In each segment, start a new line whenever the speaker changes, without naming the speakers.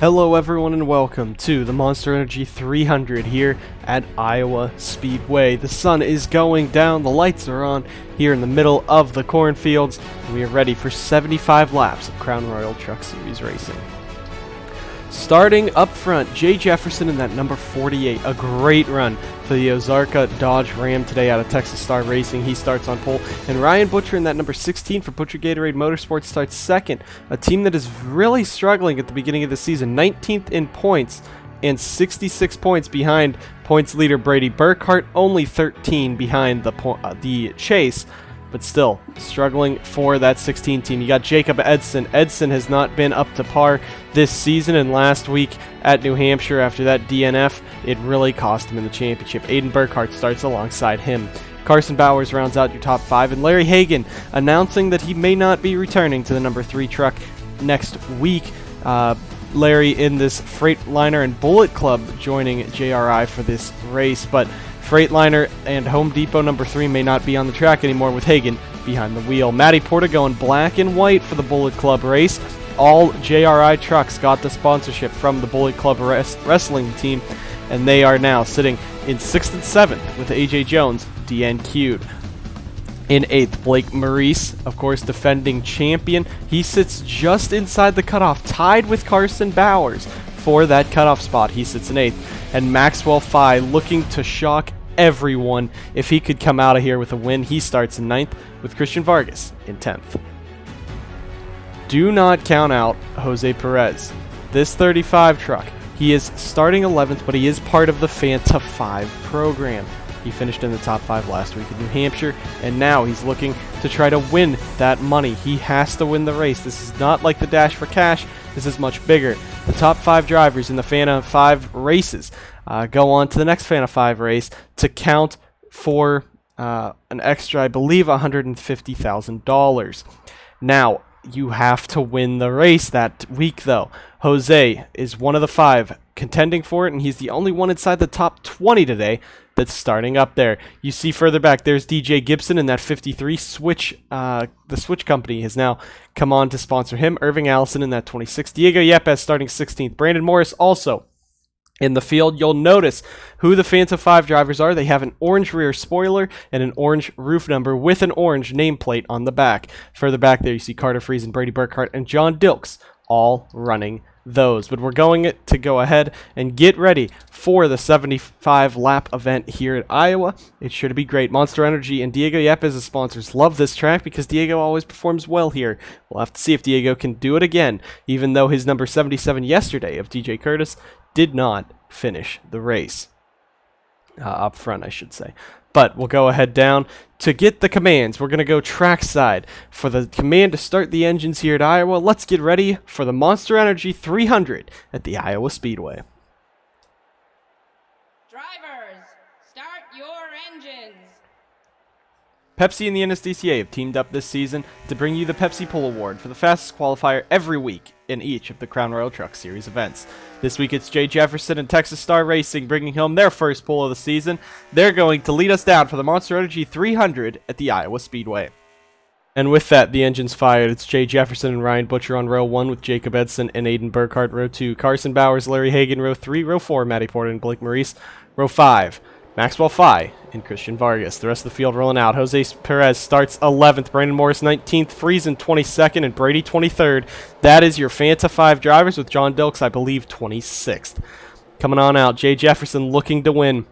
Hello everyone and welcome to the Monster Energy 300 here at Iowa Speedway. The sun is going down, the lights are on here in the middle of the cornfields, and we are ready for 75 laps of Crown Royal Truck Series racing. Starting up front, Jay Jefferson in that number 48, a great run for the Ozarka Dodge Ram today out of Texas Star Racing. He starts on pole, and Ryan Butcher in that number 16 for Butcher Gatorade Motorsports starts second, a team that is really struggling at the beginning of the season, 19th in points and 66 points behind points leader Brady Burkhart, only 13 behind the chase, but still struggling for that 16 team. You got Jacob Edson. Edson has not been up to par this season, and last week at New Hampshire after that DNF, it really cost him in the championship. Aiden Burkhart starts alongside him. Carson Bowers rounds out your top 5, and Larry Hagan announcing that he may not be returning to the number 3 truck next week. Larry in this Freightliner and Bullet Club joining JRI for this race, but Freightliner and Home Depot number 3 may not be on the track anymore with Hagan behind the wheel. Matty Porta going black and white for the Bullet Club race. All JRI trucks got the sponsorship from the Bullet Club wrestling team, and they are now sitting in 6th and 7th with AJ Jones DNQ'd. In 8th, Blake Maurice, of course, defending champion. He sits just inside the cutoff, tied with Carson Bowers for that cutoff spot. He sits in 8th. And Maxwell Fye looking to shock everyone. If he could come out of here with a win, he starts in 9th with Christian Vargas in 10th. Do not count out Jose Perez. This 35 truck, he is starting 11th, but he is part of the Fanta 5 program. He finished in the top 5 last week in New Hampshire, and now he's looking to try to win that money. He has to win the race. This is not like the Dash for Cash. This is much bigger. The top 5 drivers in the Fanta 5 races go on to the next Fanta 5 race to count for an extra, I believe, $150,000. Now, you have to win the race that week, though. Jose is one of the 5 contending for it, and he's the only one inside the top 20 today that's starting up there. You see further back, there's DJ Gibson in that 53. Switch, the Switch company has now come on to sponsor him. Irving Allison in that 26. Diego Yepes starting 16th. Brandon Morris also in the field. You'll notice who the Fanta 5 drivers are. They have an orange rear spoiler and an orange roof number with an orange nameplate on the back. Further back there, you see Carter Fries and Brady Burkhart and John Dilks all running those. But we're going to go ahead and get ready for the 75 lap event here at Iowa. It should be great. Monster Energy and Diego Yepes as sponsors love this track because Diego always performs well here. We'll have to see if Diego can do it again, even though his number 77 yesterday of DJ Curtis did not finish the race. Up front, I should say. But we'll go ahead down to get the commands. We're going to go trackside for the command to start the engines here at Iowa. Let's get ready for the Monster Energy 300 at the Iowa Speedway.
Drivers, start your engines.
Pepsi and the NSDCA have teamed up this season to bring you the Pepsi Pull Award for the fastest qualifier every week in each of the Crown Royal Truck Series events. This week it's Jay Jefferson and Texas Star Racing bringing home their first pull of the season. They're going to lead us down for the Monster Energy 300 at the Iowa Speedway. And with that, the engine's fired. It's Jay Jefferson and Ryan Butcher on row 1 with Jacob Edson and Aiden Burkhart. Row 2, Carson Bowers, Larry Hagan. Row 3, row 4, Matty Porter and Blake Maurice. Row 5, Maxwell Fye and Christian Vargas. The rest of the field rolling out. Jose Perez starts 11th. Brandon Morris 19th. Friesen 22nd. And Brady 23rd. That is your Fanta 5 drivers with John Dilks, I believe, 26th. Coming on out, Jay Jefferson looking to win.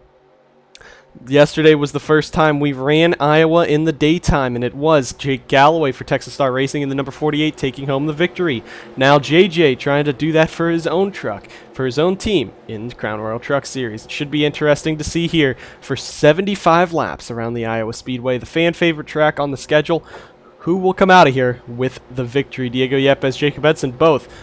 Yesterday was the first time we ran Iowa in the daytime, and it was Jake Galloway for Texas Star Racing in the number 48 taking home the victory. Now JJ trying to do that for his own truck, for his own team in the Crown Royal Truck Series. It should be interesting to see here for 75 laps around the Iowa Speedway, the fan favorite track on the schedule. Who will come out of here with the victory? Diego Yepes, Jacob Edson, both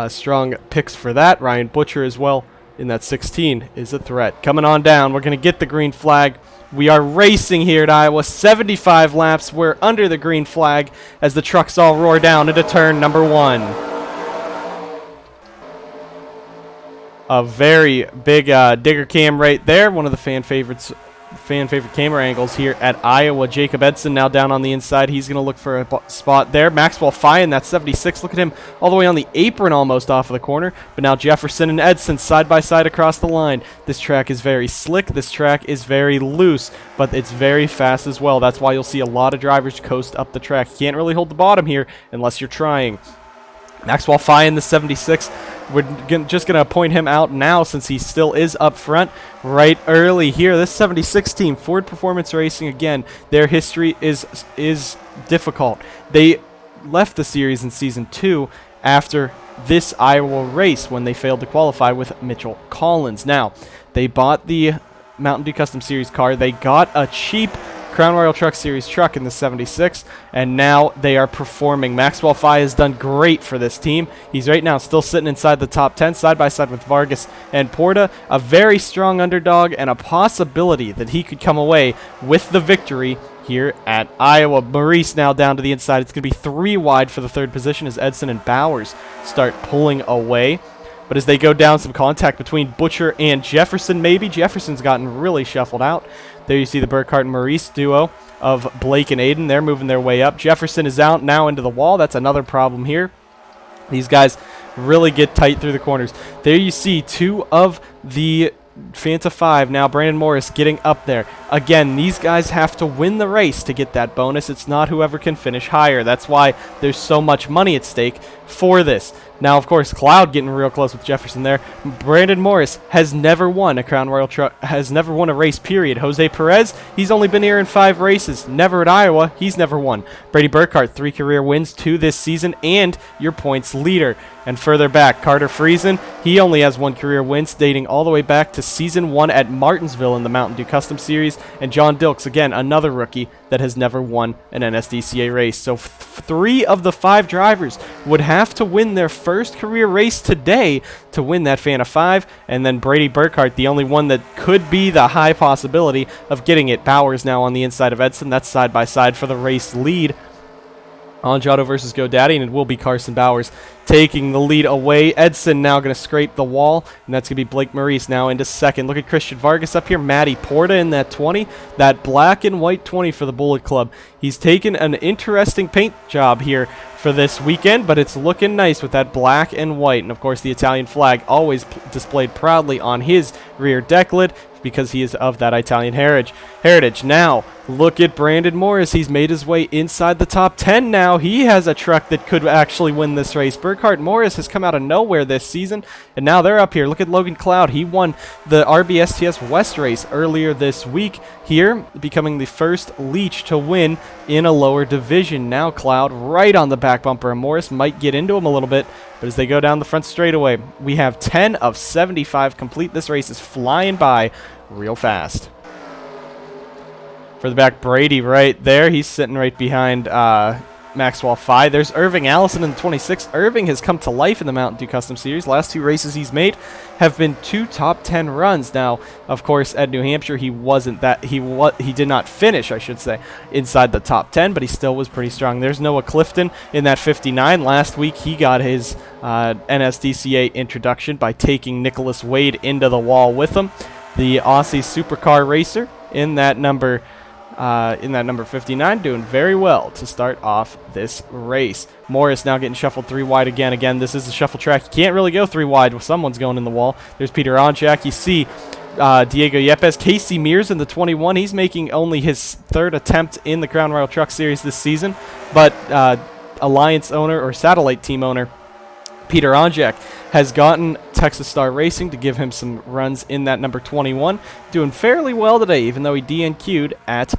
strong picks for that. Ryan Butcher as well in that 16 is a threat. Coming on down, we're going to get the green flag. We are racing here at Iowa. 75 laps. We're under the green flag as the trucks all roar down into turn number 1. A very big digger cam right there. One of the fan favorites fan favorite camera angles here at Iowa. Jacob Edson now down on the inside. He's going to look for a spot there. Maxwell Fye in that 76. Look at him all the way on the apron almost off of the corner. But now Jefferson and Edson side by side across the line. This track is very slick. This track is very loose, but it's very fast as well. That's why you'll see a lot of drivers coast up the track. You can't really hold the bottom here unless you're trying. Maxwell Fye in the 76. We're just going to point him out now since he still is up front right early here. This 76 team, Ford Performance Racing, again, their history is difficult. They left the series in Season 2 after this Iowa race when they failed to qualify with Mitchell Collins. Now, they bought the Mountain Dew Custom Series car. They got a cheap Crown Royal Truck Series truck in the 76, and now they are performing. Maxwell Fye has done great for this team. He's right now still sitting inside the top 10, side by side with Vargas and Porta. A very strong underdog and a possibility that he could come away with the victory here at Iowa. Maurice now down to the inside. It's going to be 3 wide for the 3rd position as Edson and Bowers start pulling away. But as they go down, some contact between Butcher and Jefferson maybe. Jefferson's gotten really shuffled out. There you see the Burkhart and Maurice duo of Blake and Aiden. They're moving their way up. Jefferson is out now into the wall. That's another problem here. These guys really get tight through the corners. There you see 2 of the Fanta 5. Now Brandon Morris getting up there. Again, these guys have to win the race to get that bonus. It's not whoever can finish higher. That's why there's so much money at stake for this. Now, of course, Cloud getting real close with Jefferson there. Brandon Morris has never won a Crown Royal Truck, has never won a race, period. Jose Perez, he's only been here in 5 races. Never at Iowa. He's never won. Brady Burkhart, 3 career wins, 2 this season, and your points leader. And further back, Carter Friesen, he only has 1 career win, dating all the way back to Season 1 at Martinsville in the Mountain Dew Custom Series. And John Dilks, again, another rookie that has never won an NSDCA race. So 3 of the 5 drivers would have to win their first career race today to win that Fanta 5, and then Brady Burkhart, the only one that could be the high possibility of getting it. Bowers now on the inside of Edson. That's side by side for the race lead. Anjado versus GoDaddy, and it will be Carson Bowers taking the lead away. Edson now going to scrape the wall, and that's going to be Blake Maurice now into 2nd. Look at Christian Vargas up here. Matty Porta in that 20. That black and white 20 for the Bullet Club. He's taken an interesting paint job here for this weekend, but it's looking nice with that black and white. And, of course, the Italian flag always displayed proudly on his rear deck lid because he is of that Italian heritage. Now, look at Brandon Morris. He's made his way inside the top 10 now. He has a truck that could actually win this race. Burkhart Morris has come out of nowhere this season, and now they're up here. Look at Logan Cloud. He won the RBSTS West race earlier this week here, becoming the first Leech to win in a lower division. Now Cloud right on the back bumper, and Morris might get into him a little bit, but as they go down the front straightaway, we have 10 of 75 complete. This race is flying by real fast. For the back, Brady right there. He's sitting right behind Maxwell Fye. There's Irving Allison in the 26. Irving has come to life in the Mountain Dew Custom Series. Last 2 races he's made have been 2 top 10 runs. Now, of course, at New Hampshire, he did not finish, I should say, inside the top 10, but he still was pretty strong. There's Noah Clifton in that 59. Last week, he got his NSDCA introduction by taking Nicholas Wade into the wall with him. The Aussie supercar racer in that number 59, doing very well to start off this race. Morris now getting shuffled 3 wide again. Again, this is a shuffle track. You can't really go 3 wide when someone's going in the wall. There's Peter Onjak. You see Diego Yepes. Casey Mears in the 21. He's making only his 3rd attempt in the Crown Royal Truck Series this season, but Alliance owner or satellite team owner Peter Onjak has gotten Texas Star Racing to give him some runs in that number 21. Doing fairly well today, even though he DNQ'd at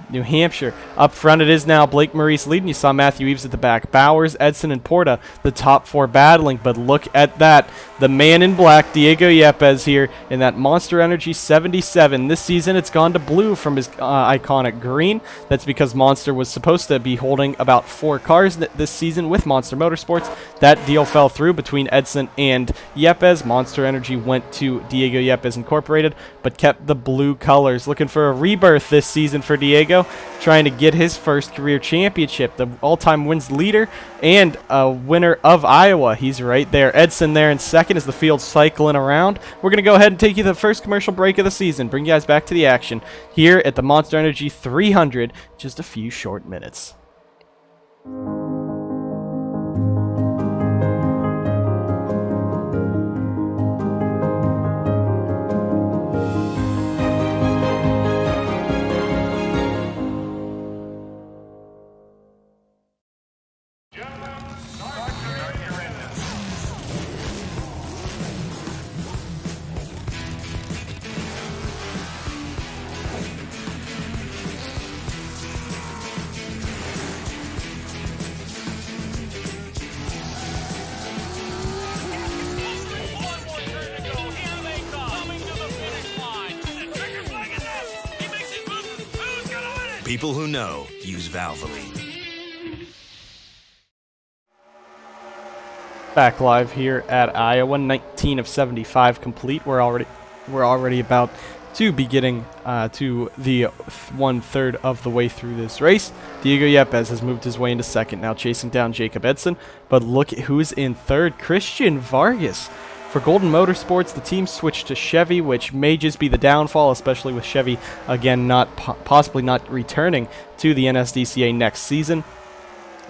New Hampshire. Up front it is now Blake Maurice leading. You saw Matthew Eves at the back. Bowers, Edson, and Porta, the top 4 battling. But look at that. The man in black, Diego Yepes here in that Monster Energy 77. This season it's gone to blue from his iconic green. That's because Monster was supposed to be holding about 4 cars this season with Monster Motorsports. That deal fell through between Edson and Yepes. Monster Energy went to Diego Yepes Incorporated, but kept the blue colors. Looking for a rebirth this season for Diego. Diego trying to get his first career championship. The all-time wins leader and a winner of Iowa. He's right there. Edson there in second as the field's cycling around. We're going to go ahead and take you to the first commercial break of the season. Bring you guys back to the action here at the Monster Energy 300. Just a few short minutes.
People who know use Valvoline.
Back live here at Iowa, 19 of 75 complete. We're already about to be getting to the 1/3 of the way through this race. Diego Yepes has moved his way into second, now chasing down Jacob Edson. But look at who's in third, Christian Vargas. For Golden Motorsports, the team switched to Chevy, which may just be the downfall, especially with Chevy, again, possibly not returning to the NSDCA next season.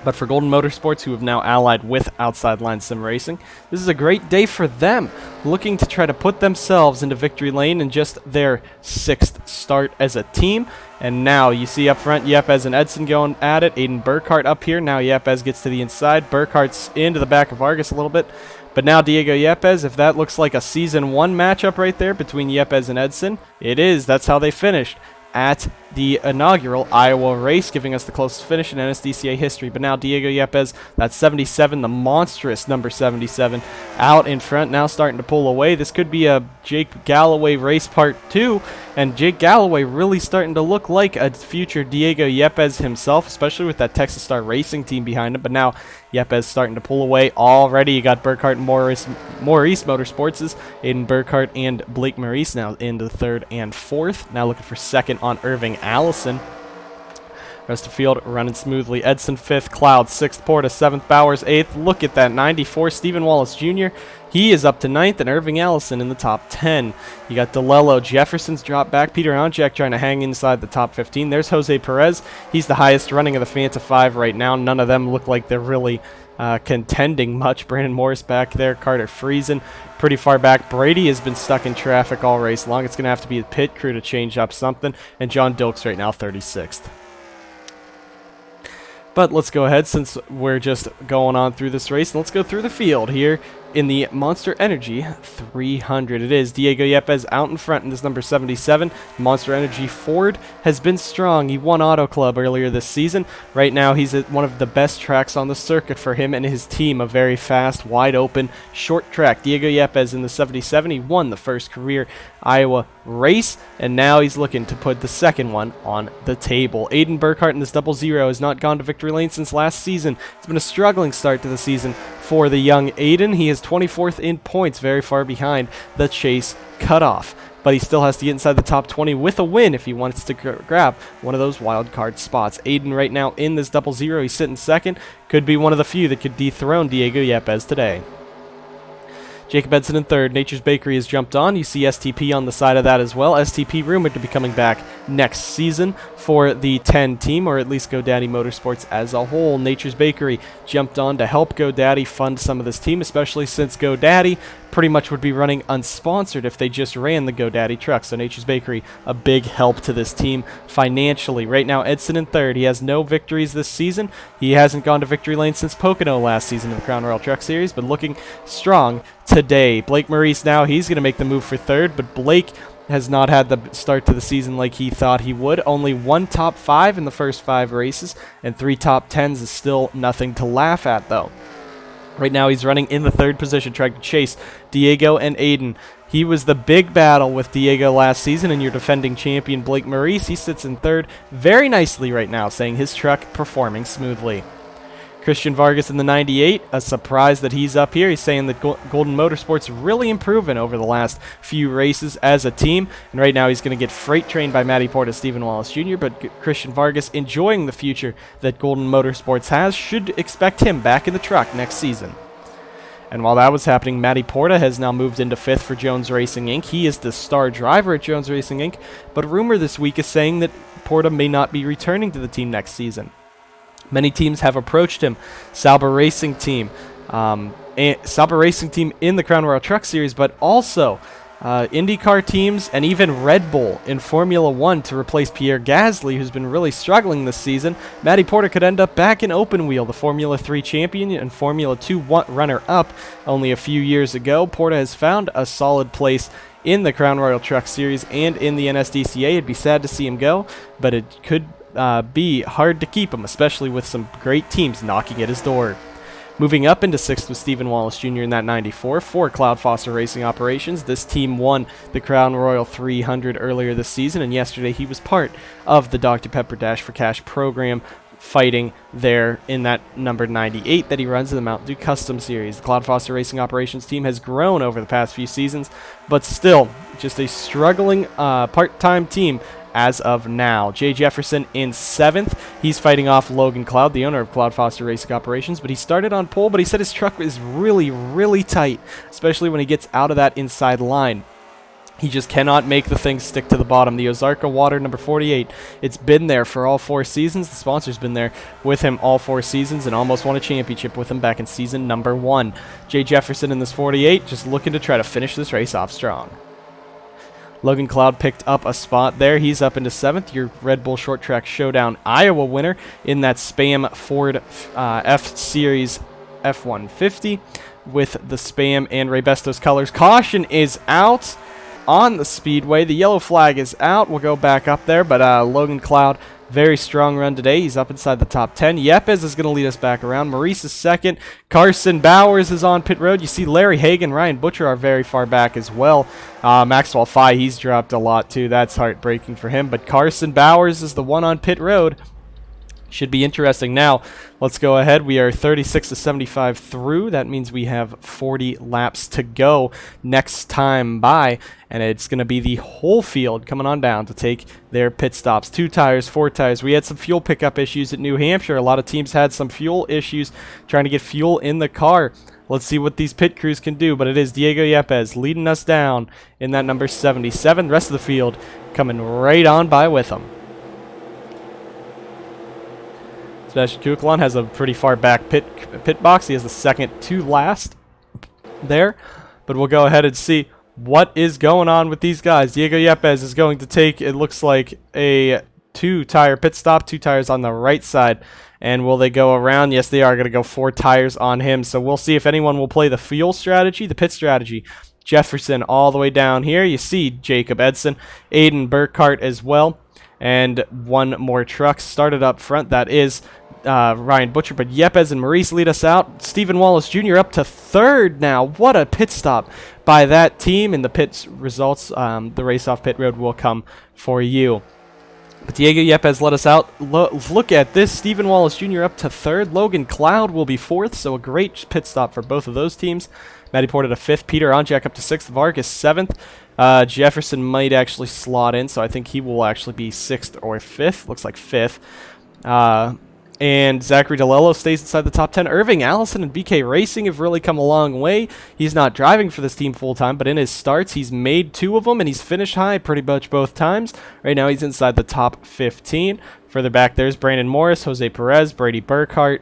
But for Golden Motorsports, who have now allied with Outside Line Sim Racing, this is a great day for them, looking to try to put themselves into victory lane in just their 6th start as a team. And now you see up front Yepes and Edson going at it. Aiden Burkhart up here. Now Yepes gets to the inside. Burkhart's into the back of Vargas a little bit. But now Diego Yepes, if that looks like a Season 1 matchup right there between Yepes and Edson, it is. That's how they finished at the inaugural Iowa race, giving us the closest finish in NSDCA history. But now Diego Yepes, that's 77, the monstrous number 77, out in front, now starting to pull away. This could be a Jake Galloway race part 2, and Jake Galloway really starting to look like a future Diego Yepes himself, especially with that Texas Star Racing team behind him. But now Yepes starting to pull away already. You got Burkhart and Maurice Motorsports' Aiden Burkhart and Blake Maurice now into 3rd and 4th. Now looking for 2nd on Irving Allison. Rest of the field running smoothly. Edson 5th, Cloud 6th, Porta 7th, Bowers 8th. Look at that, 94, Stephen Wallace Jr. He is up to 9th, and Irving Allison in the top 10. You got DeLello, Jefferson's dropped back. Peter Onjak trying to hang inside the top 15. There's Jose Perez. He's the highest running of the Fanta 5 right now. None of them look like they're really contending much. Brandon Morris back there. Carter Friesen pretty far back. Brady has been stuck in traffic all race long. It's going to have to be a pit crew to change up something. And John Dilks right now 36th. But let's go ahead, since we're just going on through this race, and let's go through the field here in the Monster Energy 300. It is Diego Yepes out in front in this number 77. Monster Energy Ford has been strong. He won Auto Club earlier this season. Right now, he's at one of the best tracks on the circuit for him and his team. A very fast, wide open, short track. Diego Yepes in the 77. He won the first career Iowa race, and now he's looking to put the second one on the table. Aiden Burkhart in this 00 has not gone to victory lane since last season. It's been a struggling start to the season for the young Aiden. He is 24th in points, very far behind the chase cutoff. But he still has to get inside the top 20 with a win if he wants to grab one of those wild card spots. Aiden right now in this 00, he's sitting second. Could be one of the few that could dethrone Diego Yepes today. Jacob Edson in 3rd. Nature's Bakery has jumped on. You see STP on the side of that as well. STP rumored to be coming back next season for the 10 team, or at least GoDaddy Motorsports as a whole. Nature's Bakery jumped on to help GoDaddy fund some of this team, especially since GoDaddy pretty much would be running unsponsored if they just ran the GoDaddy trucks. So Nature's Bakery, a big help to this team financially. Right now, Edson in 3rd. He has no victories this season. He hasn't gone to victory lane since Pocono last season in the Crown Royal Truck Series, but looking strong today. Blake Maurice now, he's going to make the move for 3rd, but Blake has not had the start to the season like he thought he would. Only 1 top 5 in the first 5 races, and 3 top 10s is still nothing to laugh at, though. Right now he's running in the 3rd position, trying to chase Diego and Aiden. He was the big battle with Diego last season, and your defending champion Blake Maurice, he sits in 3rd very nicely right now, saying his truck performing smoothly. Christian Vargas in the 98, a surprise that he's up here. He's saying that Golden Motorsports really improving over the last few races as a team, and right now he's going to get freight trained by Matty Porta, Stephen Wallace Jr., but Christian Vargas enjoying the future that Golden Motorsports has, should expect him back in the truck next season. And while that was happening, Matty Porta has now moved into 5th for Jones Racing Inc. He is the star driver at Jones Racing Inc., but rumor this week is saying that Porta may not be returning to the team next season. Many teams have approached him. Sauber Racing Team in the Crown Royal Truck Series, but also IndyCar teams and even Red Bull in Formula 1 to replace Pierre Gasly, who's been really struggling this season. Matty Porta could end up back in open wheel, the Formula 3 champion and Formula 2 runner-up only a few years ago. Porta has found a solid place in the Crown Royal Truck Series and in the NSDCA. It'd be sad to see him go, but it could be hard to keep him, especially with some great teams knocking at his door. Moving up into 6th with Stephen Wallace Jr. in that 94 for Cloud Foster Racing Operations. This team won the Crown Royal 300 earlier this season, and yesterday he was part of the Dr. Pepper Dash for Cash program, fighting there in that number 98 that he runs in the Mountain Dew Custom Series. The Cloud Foster Racing Operations team has grown over the past few seasons, but still just a struggling part-time team as of now. Jay Jefferson in 7th. He's fighting off Logan Cloud, the owner of Cloud Foster Racing Operations, but he started on pole, but he said his truck is really, really tight, especially when he gets out of that inside line. He just cannot make the thing stick to the bottom. The Ozarka Water number 48, it's been there for all 4 seasons. The sponsor's been there with him all 4 seasons and almost won a championship with him back in season number 1. Jay Jefferson in this 48, just looking to try to finish this race off strong. Logan Cloud picked up a spot there. He's up into 7th, your Red Bull Short Track Showdown Iowa winner in that Spam Ford F-Series F-150 with the Spam and Ray Bestos colors. Caution is out on the speedway. The yellow flag is out. We'll go back up there, but Logan Cloud, very strong run today. He's up inside the top 10. Yepes is going to lead us back around. Maurice is 2nd. Carson Bowers is on pit road. You see Larry Hagan, Ryan Butcher are very far back as well. Maxwell Fye, he's dropped a lot too. That's heartbreaking for him. But Carson Bowers is the one on pit road. Should be interesting. Now, let's go ahead. We are 36 to 75 through. That means we have 40 laps to go next time by, and it's going to be the whole field coming on down to take their pit stops. 2 tires, 4 tires. We had some fuel pickup issues at New Hampshire. A lot of teams had some fuel issues trying to get fuel in the car. Let's see what these pit crews can do, but it is Diego Yepes leading us down in that number 77. The rest of the field coming right on by with them. Sebastian Kuklon has a pretty far back pit box. He has the second to last there. But we'll go ahead and see what is going on with these guys. Diego Yepes is going to take, it looks like, a 2-tire pit stop, 2 tires on the right side. And will they go around? Yes, they are going to go 4 tires on him. So we'll see if anyone will play the fuel strategy, the pit strategy. Jefferson all the way down here. You see Jacob Edson, Aiden Burkhart as well. And one more truck started up front. That is Ryan Butcher, but Yepes and Maurice lead us out. Stephen Wallace Jr. up to 3rd now. What a pit stop by that team. In the pits results, the race off pit road will come for you. But Diego Yepes let us out. Look at this. Stephen Wallace Jr. up to 3rd. Logan Cloud will be 4th, so a great pit stop for both of those teams. Matty Porta to 5th. Peter Onjak up to 6th. Vargas 7th. Jefferson might actually slot in, so I think he will actually be 6th or 5th. Looks like 5th. And Zachary DeLello stays inside the top 10. Irving Allison and BK Racing have really come a long way. He's not driving for this team full-time, but in his starts, he's made 2 of them, and he's finished high pretty much both times. Right now, he's inside the top 15. Further back, there's Brandon Morris, Jose Perez, Brady Burkhart,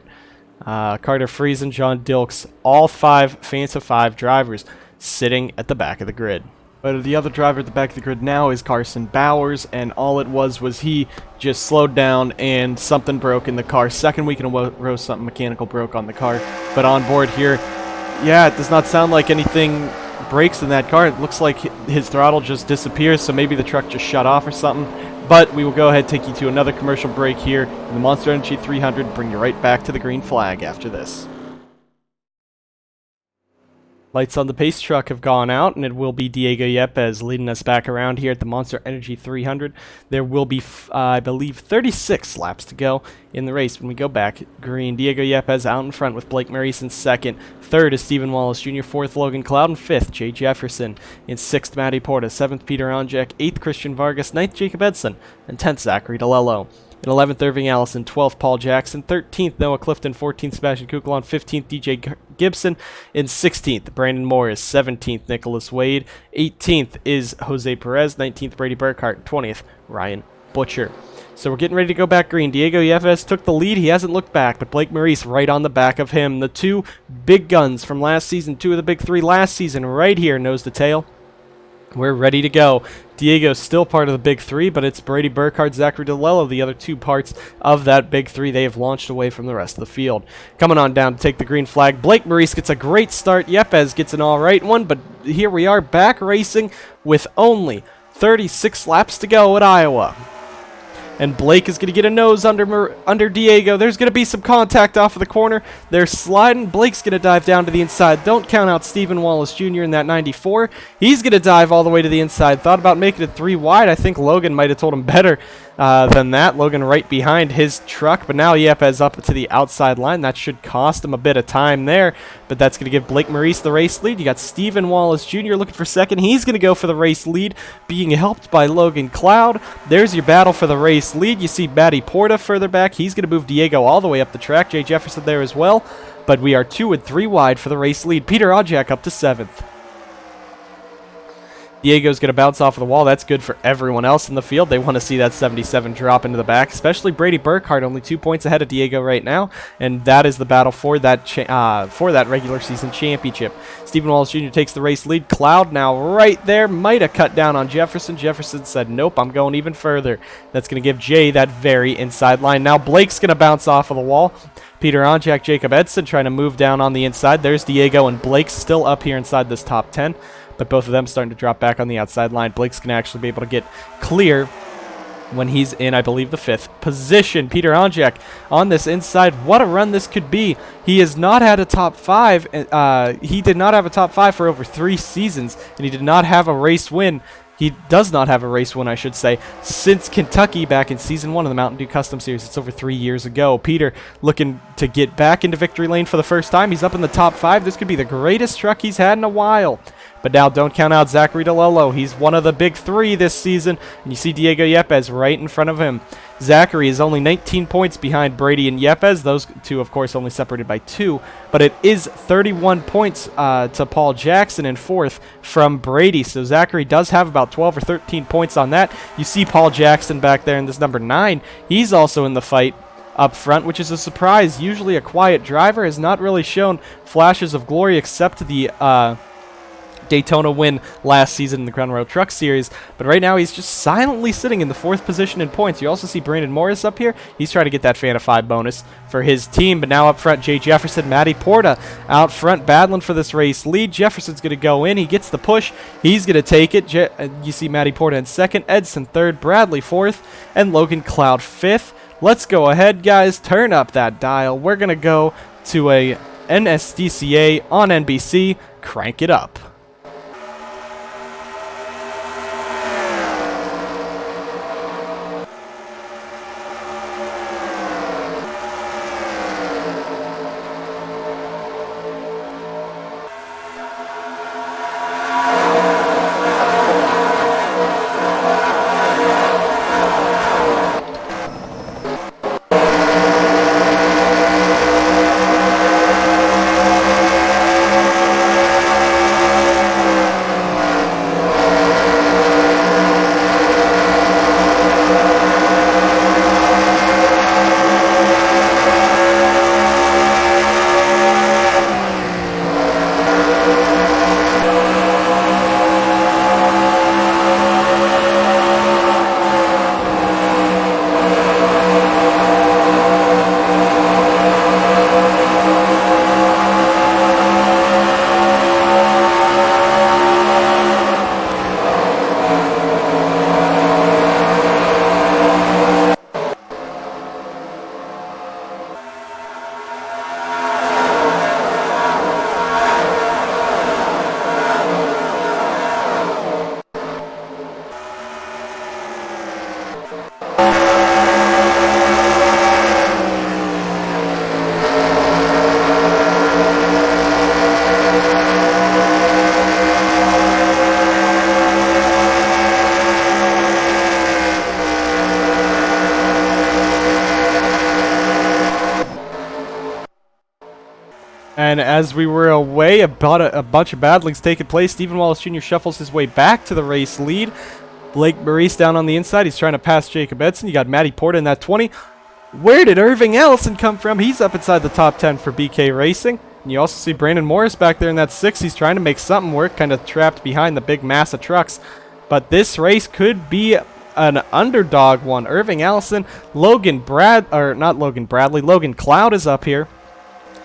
Carter Friesen, John Dilks. All 5 Fans of 5 drivers sitting at the back of the grid. But the other driver at the back of the grid now is Carson Bowers, and all it was he just slowed down and something broke in the car. Second week in a row, something mechanical broke on the car. But on board here, yeah, it does not sound like anything breaks in that car. It looks like his throttle just disappears, so maybe the truck just shut off or something. But we will go ahead and take you to another commercial break here in the Monster Energy 300, bring you right back to the green flag after this. Lights on the pace truck have gone out, and it will be Diego Yepes leading us back around here at the Monster Energy 300. There will be, I believe, 36 laps to go in the race when we go back. Green, Diego Yepes out in front with Blake Maurice in second. Third is Stephen Wallace Jr., fourth Logan Cloud, and fifth Jay Jefferson. In sixth, Matty Porta, seventh Peter Onjek, eighth Christian Vargas, ninth Jacob Edson, and 10th Zachary DeLello. In 11th, Irving Allison, 12th, Paul Jackson, 13th, Noah Clifton, 14th, Sebastian Kukulon, 15th, DJ Gibson, and 16th, Brandon Morris, 17th, Nicholas Wade, 18th is Jose Perez, 19th, Brady Burkhart, 20th, Ryan Butcher. So we're getting ready to go back green. Diego Yepes took the lead. He hasn't looked back, but Blake Maurice right on the back of him. The two big guns from last season, two of the big three last season, right here, nose to tail. We're ready to go. Diego's still part of the big three, but it's Brady Burkhart, Zachary DeLello, the other two parts of that big three. They have launched away from the rest of the field. Coming on down to take the green flag, Blake Maurice gets a great start. Yepes gets an all right one, but here we are back racing with only 36 laps to go at Iowa. And Blake is going to get a nose under Diego. There's going to be some contact off of the corner. They're sliding. Blake's going to dive down to the inside. Don't count out Stephen Wallace Jr. in that 94. He's going to dive all the way to the inside. Thought about making it 3 wide. I think Logan might have told him better than that. Logan right behind his truck. But now Yepes up to the outside line. That should cost him a bit of time there. But that's going to give Blake Maurice the race lead. You got Stephen Wallace Jr. looking for second. He's going to go for the race lead, being helped by Logan Cloud. There's your battle for the race lead. You see Matty Porta further back. He's going to move Diego all the way up the track. Jay Jefferson there as well. But we are 2 and 3 wide for the race lead. Peter Ojak up to 7th. Diego's going to bounce off of the wall. That's good for everyone else in the field. They want to see that 77 drop into the back, especially Brady Burkhart, only 2 points ahead of Diego right now, and that is the battle for that regular season championship. Stephen Wallace Jr. takes the race lead. Cloud now right there. Might have cut down on Jefferson. Jefferson said, nope, I'm going even further. That's going to give Jay that very inside line. Now Blake's going to bounce off of the wall. Peter Onjak, Jacob Edson trying to move down on the inside. There's Diego and Blake still up here inside this top 10. But both of them starting to drop back on the outside line. Blake's going to actually be able to get clear when he's in, I believe, the 5th position. Peter Onjak on this inside. What a run this could be. He has not had a top 5. He did not have a top 5 for over 3 seasons, and he did not have a race win. He does not have a race win, I should say, since Kentucky back in Season 1 of the Mountain Dew Custom Series. It's over 3 years ago. Peter looking to get back into victory lane for the first time. He's up in the top 5. This could be the greatest truck he's had in a while. But now don't count out Zachary DeLello. He's one of the big 3 this season. And you see Diego Yepes right in front of him. Zachary is only 19 points behind Brady and Yepes. Those two, of course, only separated by 2. But it is 31 points to Paul Jackson in 4th from Brady. So Zachary does have about 12 or 13 points on that. You see Paul Jackson back there in this number 9. He's also in the fight up front, which is a surprise. Usually a quiet driver, has not really shown flashes of glory except the Daytona win last season in the Crown Royal Truck Series, but right now he's just silently sitting in the 4th position in points. You also see Brandon Morris up here. He's trying to get that Fan of 5 bonus for his team, but now up front, Jay Jefferson, Matty Porta out front battling for this race lead. Jefferson's going to go in. He gets the push. He's going to take it. You see Matty Porta in 2nd, Edson 3rd, Bradley 4th, and Logan Cloud 5th. Let's go ahead, guys. Turn up that dial. We're going to go to a NSDCA on NBC. Crank it up. And as we were away, about a bunch of battlings taking place, Stephen Wallace Jr. shuffles his way back to the race lead. Blake Maurice down on the inside. He's trying to pass Jacob Edson. You got Matty Porta in that 20. Where did Irving Allison come from? He's up inside the top 10 for BK Racing. And you also see Brandon Morris back there in that 6. He's trying to make something work, kind of trapped behind the big mass of trucks. But this race could be an underdog one. Irving Allison, Logan Cloud is up here.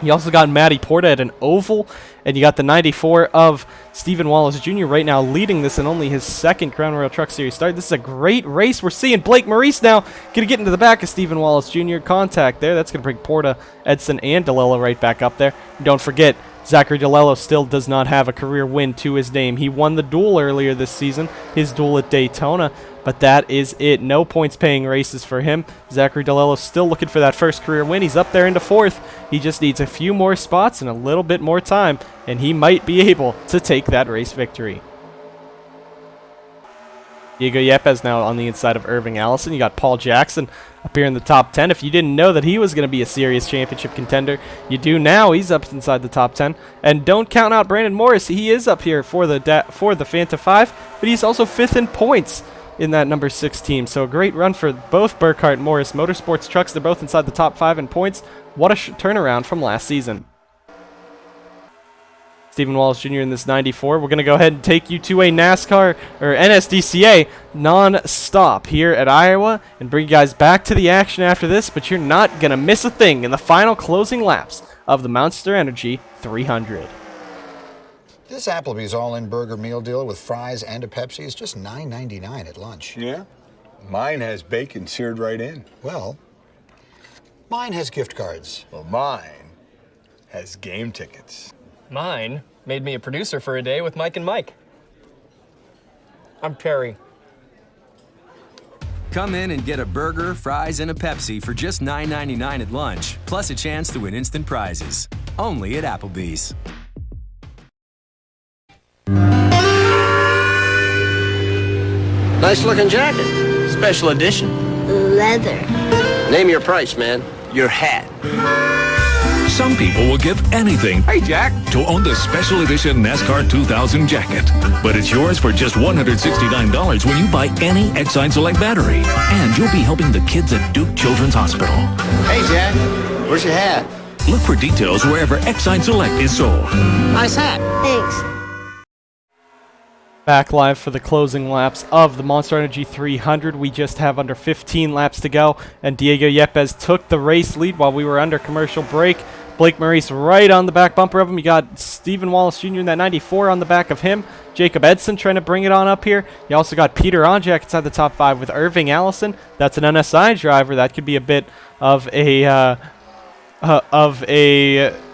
You also got Matty Porta at an oval, and you got the 94 of Stephen Wallace Jr. right now leading this in only his second Crown Royal Truck Series start. This is a great race. We're seeing Blake Maurice now going to get into the back of Stephen Wallace Jr. Contact there. That's going to bring Porta, Edson, and DeLello right back up there. And don't forget, Zachary DeLello still does not have a career win to his name. He won the duel earlier this season, his duel at Daytona, but that is it. No points paying races for him. Zachary DeLello still looking for that first career win. He's up there into 4th. He just needs a few more spots and a little bit more time, and he might be able to take that race victory. Diego Yepes now on the inside of Irving Allison. You got Paul Jackson up here in the top 10. If you didn't know that he was going to be a serious championship contender, you do now. He's up inside the top 10. And don't count out Brandon Morris. He is up here for the Fanta 5, but he's also 5th in points in that number 6 team. So a great run for both Burkhart and Morris Motorsports trucks. They're both inside the top 5 in points. What a turnaround from last season. Stephen Wallace Jr. in this 94. We're going to go ahead and take you to a NASCAR or NSDCA non-stop here at Iowa and bring you guys back to the action after this, but you're not going to miss a thing in the final closing laps of the Monster Energy 300.
This Applebee's all-in burger meal deal with fries and a Pepsi is just $9.99 at lunch.
Yeah? Mine has bacon seared right in.
Well, mine has gift cards.
Well, mine has game tickets.
Mine made me a producer for a day with Mike and Mike. I'm Perry.
Come in and get a burger, fries, and a Pepsi for just $9.99 at lunch, plus a chance to win instant prizes. Only at Applebee's.
Nice looking jacket. Special edition.
Leather.
Name your price, man. Your hat.
Some people will give anything,
Hey, Jack,
to own the special edition NASCAR 2000 jacket. But it's yours for just $169 when you buy any Exide Select battery. And you'll be helping the kids at Duke Children's Hospital.
Hey, Jack, where's your hat?
Look for details wherever Exide Select is sold.
Nice hat.
Thanks.
Back live for the closing laps of the Monster Energy 300. We just have under 15 laps to go, and Diego Yepes took the race lead while we were under commercial break. Blake Maurice right on the back bumper of him. You got Stephen Wallace Jr. in that 94 on the back of him. Jacob Edson trying to bring it on up here. You also got Peter Onjak inside the top 5 with Irving Allison. That's an NSI driver. That could be a bit of a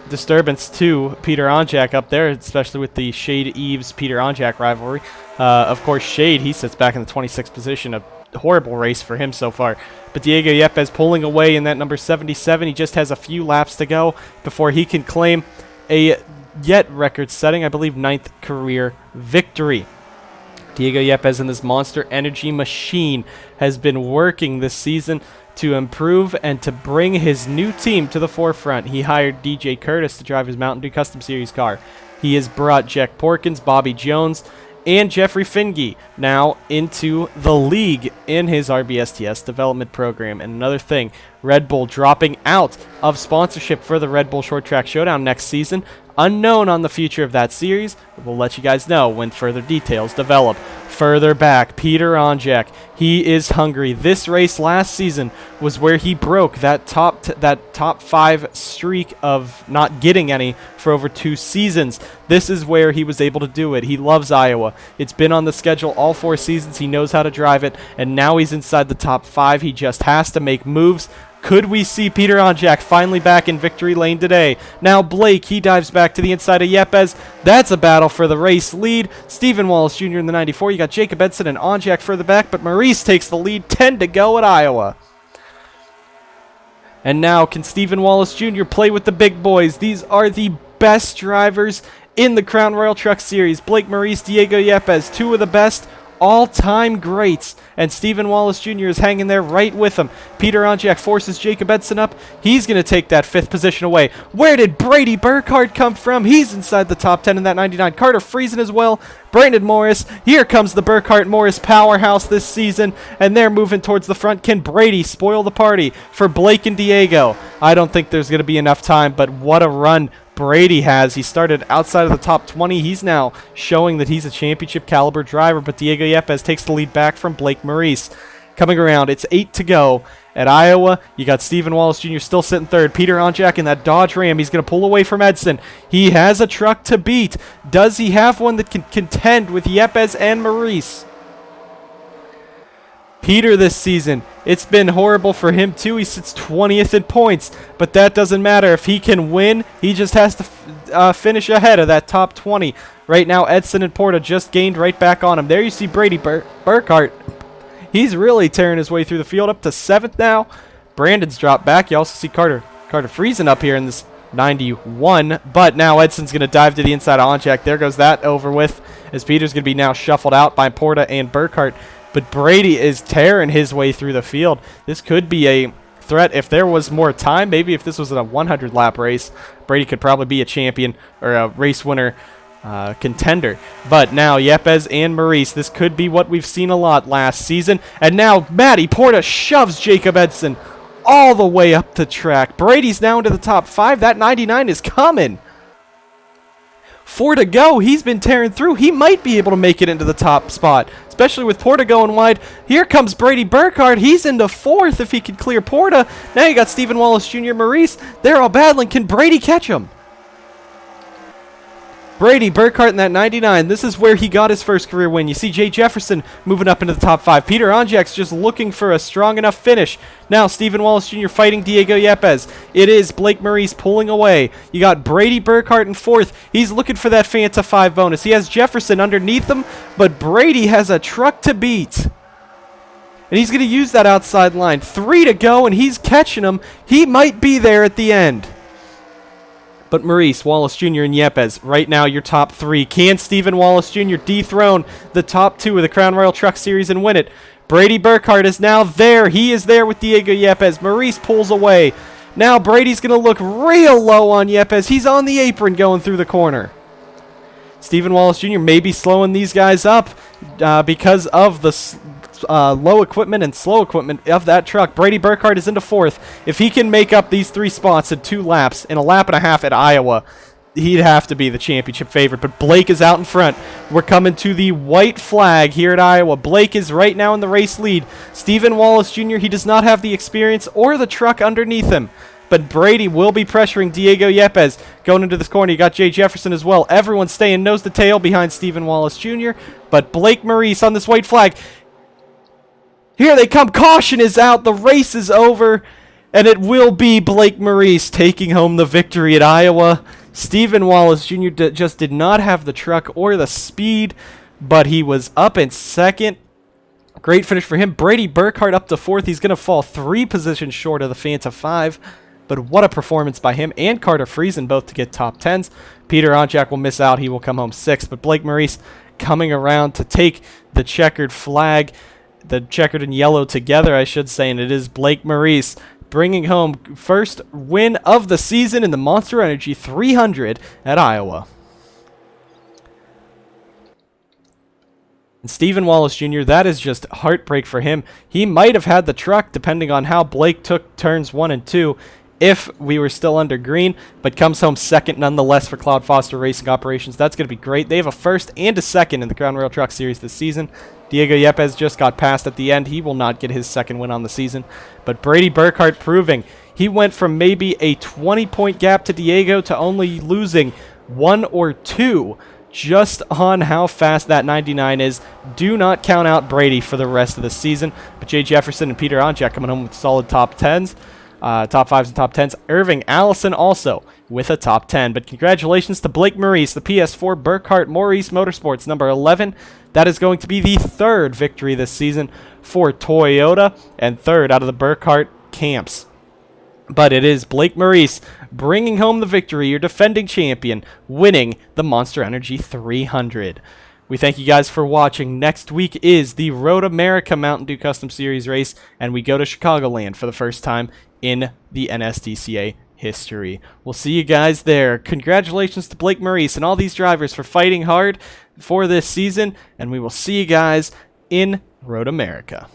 disturbance to Peter Onjak up there, especially with the Shade Eves Peter Onjak rivalry. Of course, Shade, he sits back in the 26th position. A horrible race for him so far. But Diego Yepes pulling away in that number 77. He just has a few laps to go before he can claim a yet record-setting, I believe, 9th career victory. Diego Yepes in this Monster Energy machine has been working this season to improve and to bring his new team to the forefront. He hired DJ Curtis to drive his Mountain Dew Custom Series car. He has brought Jack Porkins, Bobby Jones, and Jeffrey Finge now into the league in his RBSTS development program. And another thing, Red Bull dropping out of sponsorship for the Red Bull Short Track Showdown next season. Unknown on the future of that series, but we'll let you guys know when further details develop. Further back, Peter Onjak, he is hungry. This race last season was where he broke that top 5 streak of not getting any for over 2 seasons. This is where he was able to do it. He loves Iowa. It's been on the schedule all 4 seasons. He knows how to drive it, and now he's inside the top 5. He just has to make moves. Could we see Peter Onjak finally back in victory lane today? Now Blake, he dives back to the inside of Yepes. That's a battle for the race lead. Stephen Wallace Jr. in the 94. You got Jacob Edson and Onjak further back, but Maurice takes the lead. 10 to go at Iowa. And now can Stephen Wallace Jr. play with the big boys? These are the best drivers in the Crown Royal Truck Series. Blake Maurice, Diego Yepes, 2 of the best. all-time greats, and Stephen Wallace Jr. is hanging there right with him. Peter Onjak forces Jacob Edson up. He's going to take that 5th position away. Where did Brady Burkhardt come from? He's inside the top 10 in that 99. Carter Friesen as well. Brandon Morris. Here comes the Burkhardt-Morris powerhouse this season, and they're moving towards the front. Can Brady spoil the party for Blake and Diego? I don't think there's going to be enough time, but what a run Brady has. He started outside of the top 20. He's now showing that he's a championship caliber driver, but Diego Yepes takes the lead back from Blake Maurice. Coming around, it's 8 to go. At Iowa, you got Stephen Wallace Jr. still sitting 3rd. Peter Onjak in that Dodge Ram. He's going to pull away from Edson. He has a truck to beat. Does he have one that can contend with Yepes and Maurice? Peter this season, it's been horrible for him too. He sits 20th in points, but that doesn't matter. If he can win, he just has to finish ahead of that top 20. Right now, Edson and Porta just gained right back on him. There you see Brady Burkhardt. He's really tearing his way through the field, up to 7th now. Brandon's dropped back. You also see Carter Friesen up here in this 91, but now Edson's going to dive to the inside of Onjak. There goes that over with, as Peter's going to be now shuffled out by Porta and Burkhardt. But Brady is tearing his way through the field. This could be a threat if there was more time. Maybe if this was a 100-lap race, Brady could probably be a champion or a race winner contender. But now Yepes and Maurice, this could be what we've seen a lot last season. And now Matty Porta shoves Jacob Edson all the way up the track. Brady's now into the top 5. That 99 is coming. 4 to go. He's been tearing through. He might be able to make it into the top spot, especially with Porta going wide. Here comes Brady Burkhardt. He's into 4th if he can clear Porta. Now you got Stephen Wallace Jr., Maurice. They're all battling. Can Brady catch him? Brady Burkhardt in that 99. This is where he got his first career win. You see Jay Jefferson moving up into the top 5. Peter Onjak's just looking for a strong enough finish. Now Stephen Wallace Jr. fighting Diego Yepes. It is Blake Maurice pulling away. You got Brady Burkhardt in 4th. He's looking for that Fanta 5 bonus. He has Jefferson underneath him, but Brady has a truck to beat. And he's going to use that outside line. 3 to go, and he's catching him. He might be there at the end. But Maurice, Wallace Jr., and Yepes, right now your top 3. Can Stephen Wallace Jr. dethrone the top 2 of the Crown Royal Truck Series and win it? Brady Burkhardt is now there. He is there with Diego Yepes. Maurice pulls away. Now Brady's going to look real low on Yepes. He's on the apron going through the corner. Stephen Wallace Jr. may be slowing these guys up because of the low equipment and slow equipment of that truck. Brady Burkhardt is into 4th. If he can make up these 3 spots in 2 laps, in a lap and a half at Iowa, he'd have to be the championship favorite. But Blake is out in front. We're coming to the white flag here at Iowa. Blake is right now in the race lead. Stephen Wallace Jr., he does not have the experience or the truck underneath him. But Brady will be pressuring Diego Yepes. Going into this corner, you got Jay Jefferson as well. Everyone's staying nose to tail behind Stephen Wallace Jr. But Blake Maurice on this white flag. Here they come. Caution is out. The race is over. And it will be Blake Maurice taking home the victory at Iowa. Stephen Wallace Jr. just did not have the truck or the speed, but he was up in 2nd. Great finish for him. Brady Burkhardt up to 4th. He's going to fall 3 positions short of the Fanta 5. But what a performance by him and Carter Friesen, both to get top 10s. Peter Onjak will miss out. He will come home 6th. But Blake Maurice coming around to take the checkered flag. The checkered and yellow together, I should say, and it is Blake Maurice bringing home first win of the season in the Monster Energy 300 at Iowa. And Stephen Wallace Jr., that is just heartbreak for him. He might have had the truck depending on how Blake took turns 1 and 2 if we were still under green, but comes home 2nd nonetheless for Cloud Foster Racing Operations. That's going to be great. They have a 1st and a 2nd in the Crown Royal Truck Series this season. Diego Yepes just got passed at the end. He will not get his 2nd win on the season. But Brady Burkhardt proving he went from maybe a 20-point gap to Diego to only losing 1 or 2 just on how fast that 99 is. Do not count out Brady for the rest of the season. But Jay Jefferson and Peter Onjak coming home with solid top 10s. Top 5s and top 10s. Irving Allison also with a top 10. But congratulations to Blake Maurice, the PS4 Burkhardt Maurice Motorsports number 11. That is going to be the 3rd victory this season for Toyota and 3rd out of the Burkhardt camps. But it is Blake Maurice bringing home the victory, your defending champion, winning the Monster Energy 300. We thank you guys for watching. Next week is the Road America Mountain Dew Custom Series race, and we go to Chicagoland for the first time in the NSDCA history. We'll see you guys there. Congratulations to Blake Maurice and all these drivers for fighting hard for this season, and we will see you guys in Road America.